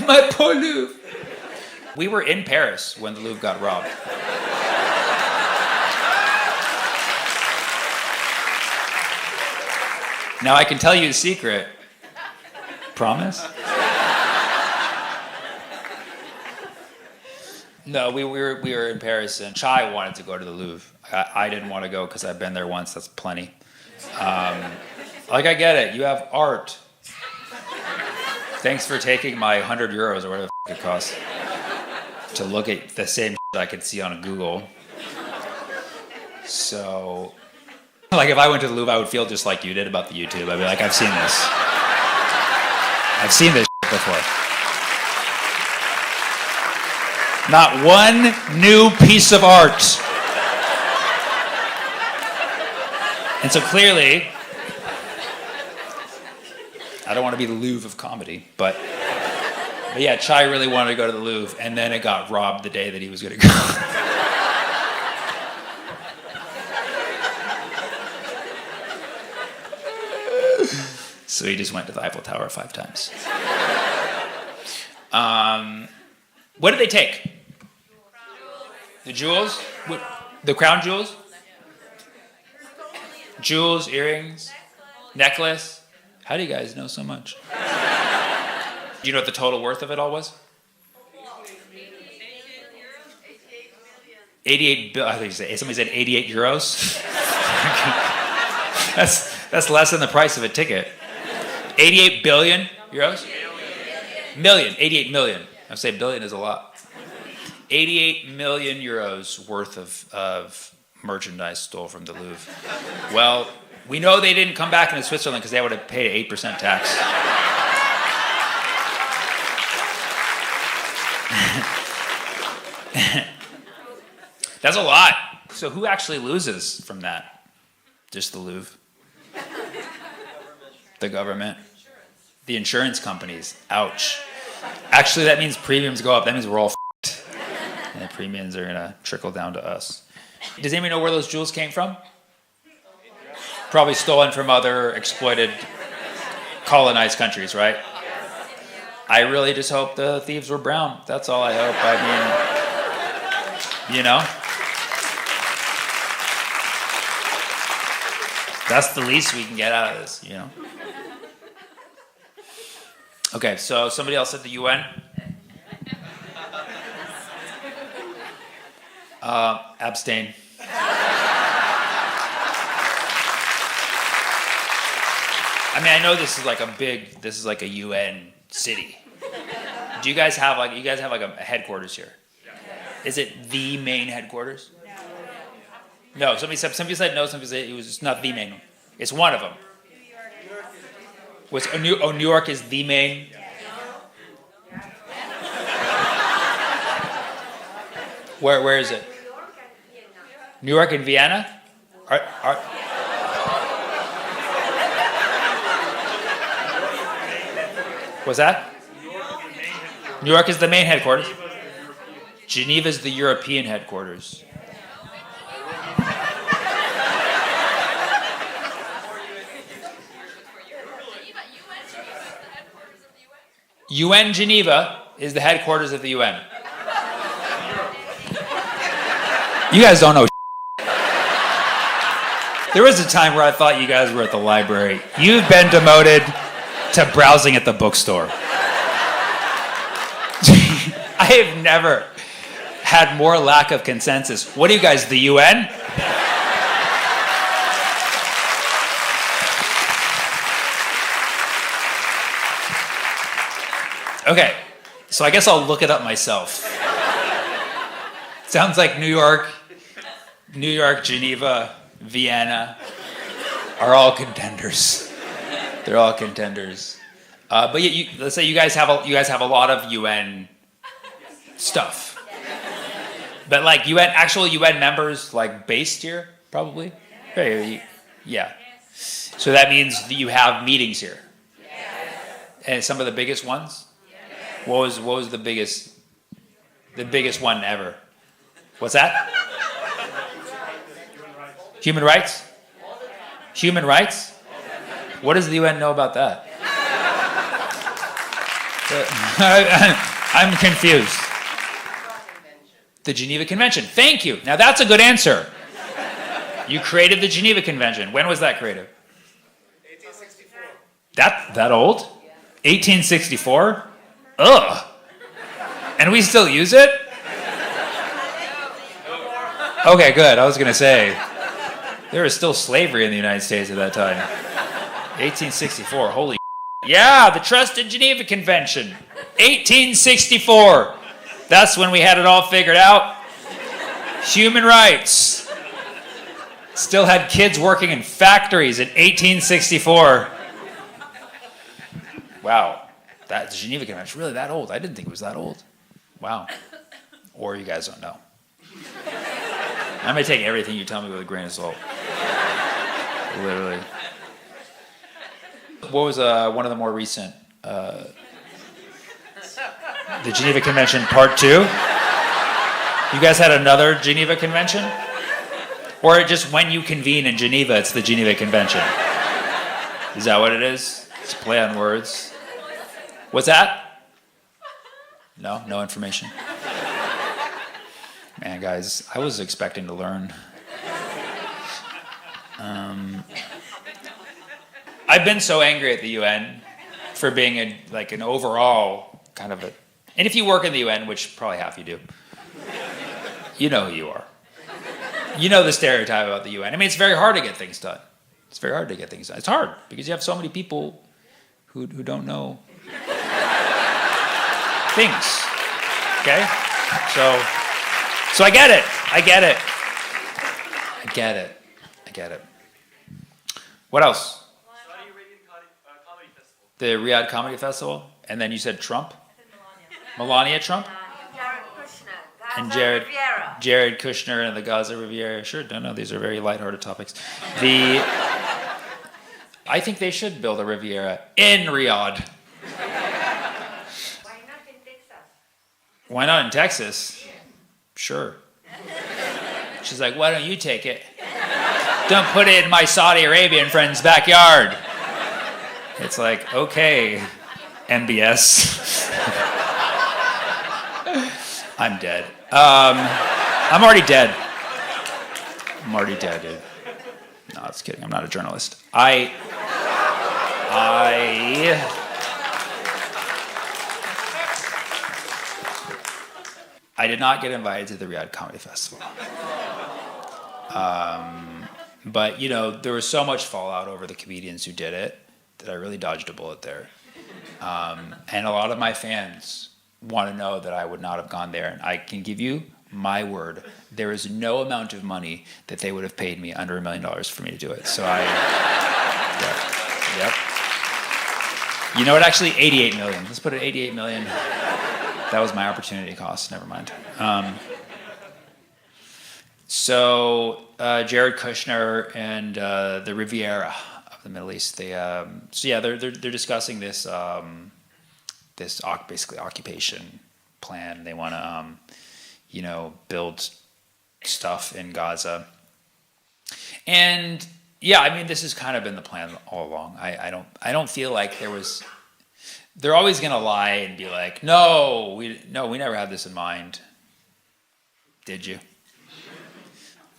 My poor Louvre. We were in Paris when the Louvre got robbed. Now I can tell you a secret. Promise? No, we were in Paris, and Chai wanted to go to the Louvre. I didn't want to go because I've been there once. That's plenty. I get it. You have art. Thanks for taking my 100 euros or whatever it costs to look at the same shit I could see on Google. So, if I went to the Louvre, I would feel just like you did about the YouTube. I'd be like, I've seen this. I've seen this shit before. Not one new piece of art. And so clearly, I don't want to be the Louvre of comedy, but yeah, Chai really wanted to go to the Louvre, and then it got robbed the day that he was going to go. So he just went to the Eiffel Tower 5 times. What did they take? The jewels? The crown jewels? Jewels, earrings, necklace. How do you guys know so much? Do you know what the total worth of it all was? 88 billion. I think somebody said 88 euros. That's less than the price of a ticket. 88 billion euros? Million. 88 million. I say billion is a lot. 88 million euros worth of merchandise stole from the Louvre. Well, we know they didn't come back into Switzerland because they would have paid 8% tax. That's a lot. So who actually loses from that? Just the Louvre? The government? The insurance companies? Ouch. Actually, that means premiums go up. That means we're all f***ed. And the premiums are going to trickle down to us. Does anybody know where those jewels came from? Probably stolen from other exploited, colonized countries, right? I really just hope the thieves were brown. That's all I hope. I mean, you know? That's the least we can get out of this, you know? Okay, so somebody else at the UN? Abstain. I mean, I know this is like a UN city. Do you guys have a headquarters here? Is it the main headquarters? No, somebody said no, somebody said it was just not the main one. It's one of them. New York is the main? Where is it? New York and Vienna? What's that? New York is the main headquarters. Geneva is the European headquarters. UN Geneva is the headquarters of the UN. You guys don't know. There was a time where I thought you guys were at the library. You've been demoted to browsing at the bookstore. I have never had more lack of consensus. What are you guys, the UN? Okay, so I guess I'll look it up myself. Sounds like New York, Geneva, Vienna are all contenders. They're all contenders. But yeah, let's say you guys have a lot of UN stuff. But like actual UN members like based here, probably? Yeah. So that means that you have meetings here. And some of the biggest ones? What was the biggest one ever? What's that? Human rights? Human rights? What does the UN know about that? I'm confused. The Geneva Convention. Thank you. Now that's a good answer. You created the Geneva Convention. When was that created? 1864. That old? 1864? Ugh. And we still use it? Okay, good. I was going to say, there was still slavery in the United States at that time. 1864, holy yeah, the Trusted Geneva Convention. 1864. That's when we had it all figured out. Human rights. Still had kids working in factories in 1864. Wow, that Geneva Convention, really that old? I didn't think it was that old. Wow. Or you guys don't know. I'm going to take everything you tell me with a grain of salt. Literally. What was one of the more recent? The Geneva Convention Part 2? You guys had another Geneva Convention? Or just when you convene in Geneva, it's the Geneva Convention? Is that what it is? It's a play on words. What's that? No information. Man, guys, I was expecting to learn. I've been so angry at the UN for being an overall kind of a... And if you work in the UN, which probably half you do, you know who you are. You know the stereotype about the UN. I mean, it's very hard to get things done. It's very hard to get things done. It's hard because you have so many people who don't know things. Okay? So I get it. I get it. What else? The Riyadh Comedy Festival? And then you said Trump? Melania Trump? Jared Kushner. And Gaza Riviera. Jared Kushner and the Gaza Riviera. Sure, no, these are very lighthearted topics. I think they should build a Riviera in Riyadh. Why not in Texas? Why not in Texas? Sure. She's like, why don't you take it? Don't put it in my Saudi Arabian friend's backyard. It's like, okay, MBS. I'm dead. I'm already dead. Dude. No, I was kidding. I'm not a journalist. I did not get invited to the Riyadh Comedy Festival. But, there was so much fallout over the comedians who did it that I really dodged a bullet there. And a lot of my fans want to know that I would not have gone there. And I can give you my word, there is no amount of money that they would have paid me under $1 million for me to do it. So yep. You know what, actually, 88 million. Let's put it 88 million. That was my opportunity cost, never mind. So Jared Kushner and the Riviera of the Middle East, they're discussing this basically occupation plan. They want to build stuff in Gaza. And yeah, I mean, this has kind of been the plan all along. I don't feel like they're always going to lie and be like, no, we never had this in mind. Did you?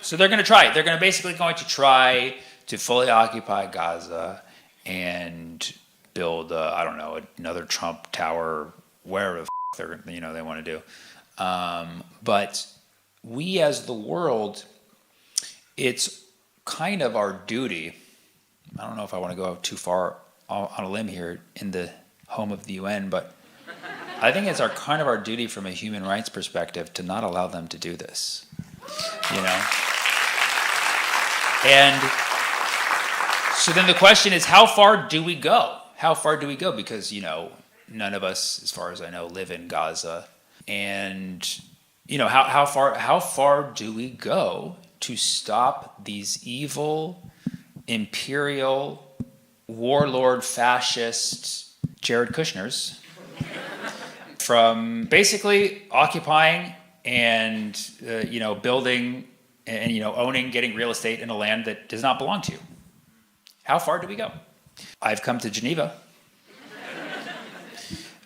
So they're going to try. They're basically going to try to fully occupy Gaza and build, another Trump Tower, wherever they want to do. But we as the world, it's kind of our duty. I don't know if I want to go too far on a limb here in the home of the UN, but I think it's kind of our duty from a human rights perspective to not allow them to do this. And so then the question is, how far do we go? How far do we go? Because, none of us, as far as I know, live in Gaza. And, how far do we go to stop these evil, imperial, warlord, fascist Jared Kushners from basically occupying and, building and, owning, getting real estate in a land that does not belong to you? How far do we go? I've come to Geneva.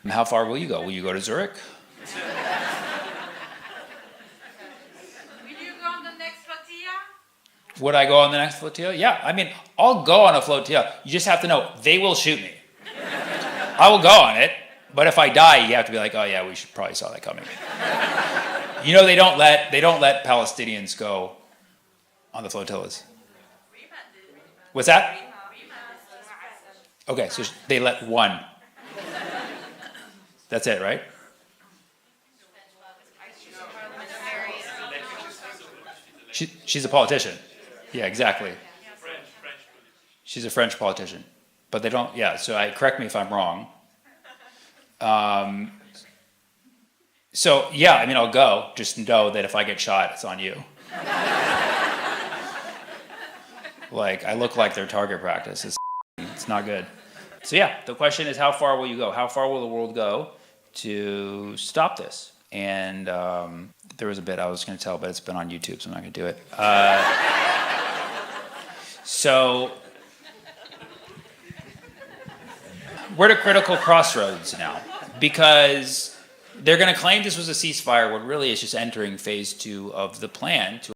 How far will you go? Will you go to Zurich? Will you go on the next flotilla? Would I go on the next flotilla? Yeah, I mean, I'll go on a flotilla. You just have to know, they will shoot me. I will go on it, but if I die, you have to be like, oh yeah, we should probably saw that coming. You know, they don't let Palestinians go on the flotillas. What's that? Okay, so they let one. That's it, right? She's a politician. Yeah, exactly. She's a French politician. But they don't, yeah, so correct me if I'm wrong. So, yeah, I mean, I'll go. Just know that if I get shot, it's on you. Like, I look like their target practice. It's not good. So, yeah, the question is, how far will you go? How far will the world go to stop this? And there was a bit I was going to tell, but it's been on YouTube, so I'm not going to do it. So we're at a critical crossroads now, because they're going to claim this was a ceasefire when really it's just entering phase 2 of the plan to